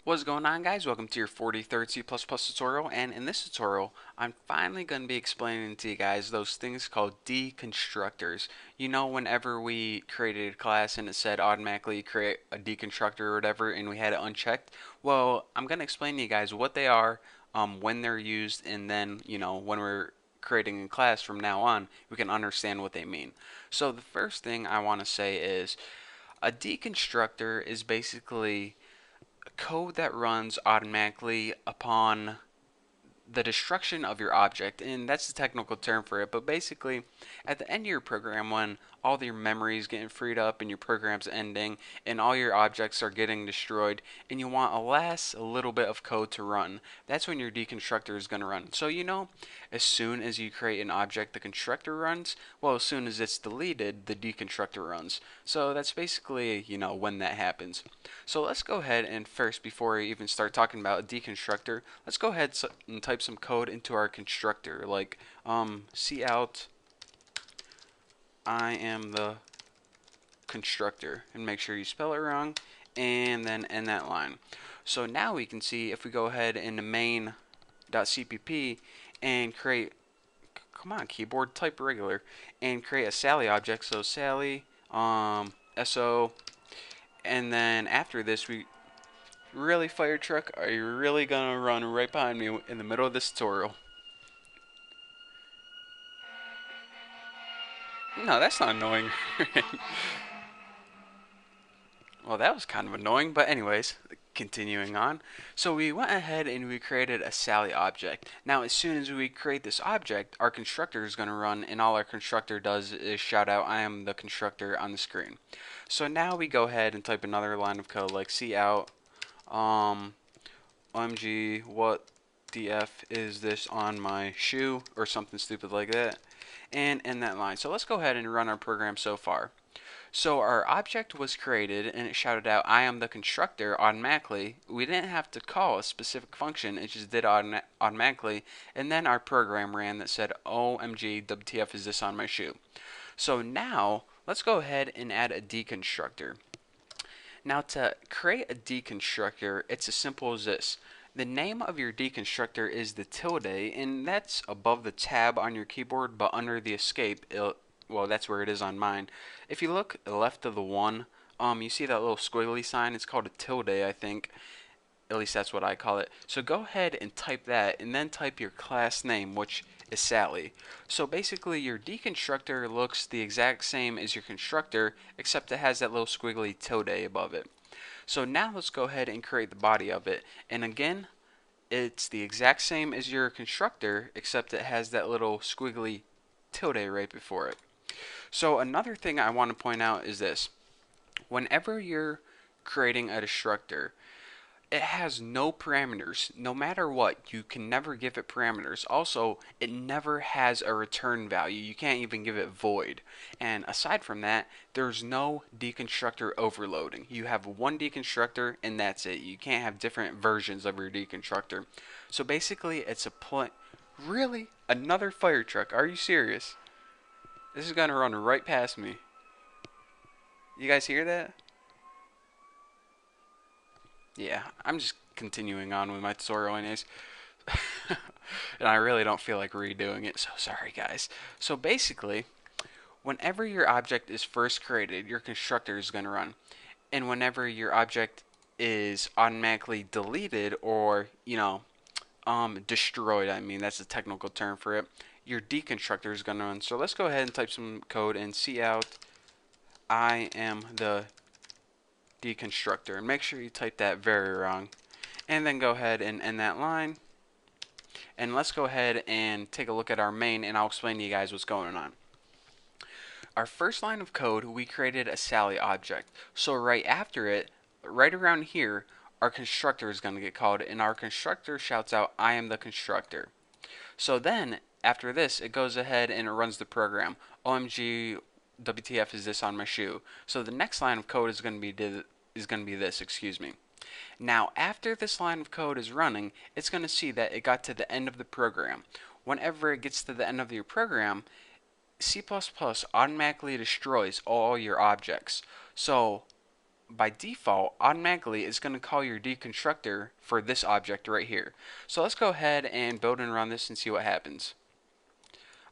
What's going on, guys? Welcome to your 43rd C++ tutorial, and in this tutorial I'm finally going to be explaining to you guys those things called deconstructors. You know, whenever we created a class and it said automatically create a deconstructor or whatever and we had it unchecked, well, I'm going to explain to you guys what they are, when they're used, and then, when we're creating a class from now on, we can understand what they mean. So the first thing I want to say is a deconstructor is basically code that runs automatically upon the destruction of your object, and that's the technical term for it. But basically, at the end of your program, when all your memory is getting freed up and your program's ending and all your objects are getting destroyed and you want a little bit of code to run, that's when your deconstructor is going to run. So as soon as you create an object, the constructor runs. Well, as soon as it's deleted, the deconstructor runs. So that's basically when that happens. So let's go ahead and first, before we even start talking about a deconstructor, let's go ahead and type some code into our constructor, like cout I am the constructor, and make sure you spell it wrong, and then end that line. So now we can see if we go ahead in the main.cpp and create, come on keyboard, type regular, and create a Sally object. So Sally so, and then after this, we really, fire truck, are you really gonna run right behind me in the middle of this tutorial? No, that's not annoying. Well, that was kind of annoying, but anyways, continuing on. So we went ahead and we created a Sally object. Now, as soon as we create this object, our constructor is going to run, and all our constructor does is shout out, I am the constructor, on the screen. So now we go ahead and type another line of code like cout OMG, what DF is this on my shoe, or something stupid like that, and end that line. So let's go ahead and run our program so far. So our object was created and it shouted out I am the constructor automatically. We didn't have to call a specific function, it just did automatically, and then our program ran that said OMG WTF is this on my shoe. So now let's go ahead and add a deconstructor. Now, to create a deconstructor, it's as simple as this. The name of your deconstructor is the tilde, and that's above the tab on your keyboard, but under the escape, well, that's where it is on mine. If you look left of the one, you see that little squiggly sign? It's called a tilde, I think. At least that's what I call it. So go ahead and type that, and then type your class name, which is Sally. So basically, your deconstructor looks the exact same as your constructor, except it has that little squiggly tilde above it. So now let's go ahead and create the body of it. And again, it's the exact same as your constructor, except it has that little squiggly tilde right before it. So another thing I want to point out is this. Whenever you're creating a destructor, it has no parameters. No matter what, you can never give it parameters. Also, it never has a return value. You can't even give it void. And aside from that, there's no deconstructor overloading. You have one deconstructor and that's it. You can't have different versions of your deconstructor. So basically, it's a really? Another fire truck? Are you serious? This is gonna run right past me. You guys hear that? Yeah, I'm just continuing on with my tutorial anyways. And I really don't feel like redoing it, so sorry guys. So basically, whenever your object is first created, your constructor is going to run. And whenever your object is automatically deleted or, destroyed, I mean, that's the technical term for it, your deconstructor is going to run. So let's go ahead and type some code and cout I am the deconstructor, and make sure you type that very wrong, and then go ahead and end that line. And let's go ahead and take a look at our main, and I'll explain to you guys what's going on. Our first line of code, we created a Sally object. So right after it, right around here, our constructor is going to get called, and our constructor shouts out I am the constructor. So then after this, it goes ahead and it runs the program. OMG WTF is this on my shoe. So the next line of code is going to be this, excuse me. Now, after this line of code is running, it's going to see that it got to the end of the program. Whenever it gets to the end of your program, C++ automatically destroys all your objects. So by default, automatically it's going to call your deconstructor for this object right here. So let's go ahead and build and run this and see what happens.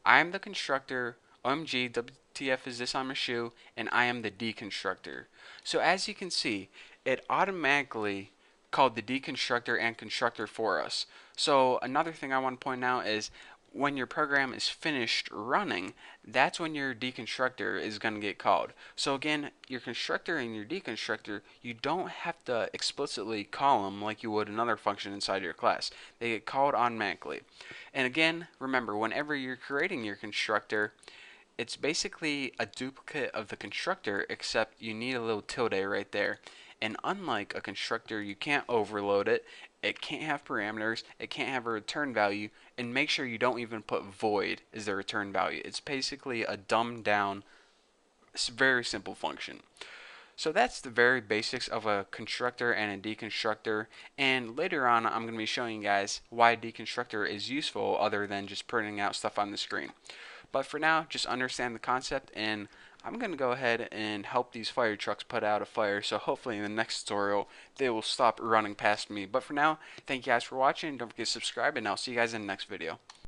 I am the constructor, OMG, WTF is this on my shoe, and I am the deconstructor. So as you can see, it automatically called the deconstructor and constructor for us. So another thing I want to point out is when your program is finished running, that's when your deconstructor is going to get called. So again, your constructor and your deconstructor, you don't have to explicitly call them like you would another function inside your class. They get called automatically. And again, remember, whenever you're creating your constructor, it's basically a duplicate of the constructor, except you need a little tilde right there. And unlike a constructor, you can't overload it, it can't have parameters, it can't have a return value, and make sure you don't even put void as the return value. It's basically a dumbed down, very simple function. So that's the very basics of a constructor and a deconstructor, and later on I'm going to be showing you guys why a deconstructor is useful other than just printing out stuff on the screen. But for now, just understand the concept, and I'm going to go ahead and help these fire trucks put out a fire, so hopefully in the next tutorial they will stop running past me. But for now, thank you guys for watching, don't forget to subscribe, and I'll see you guys in the next video.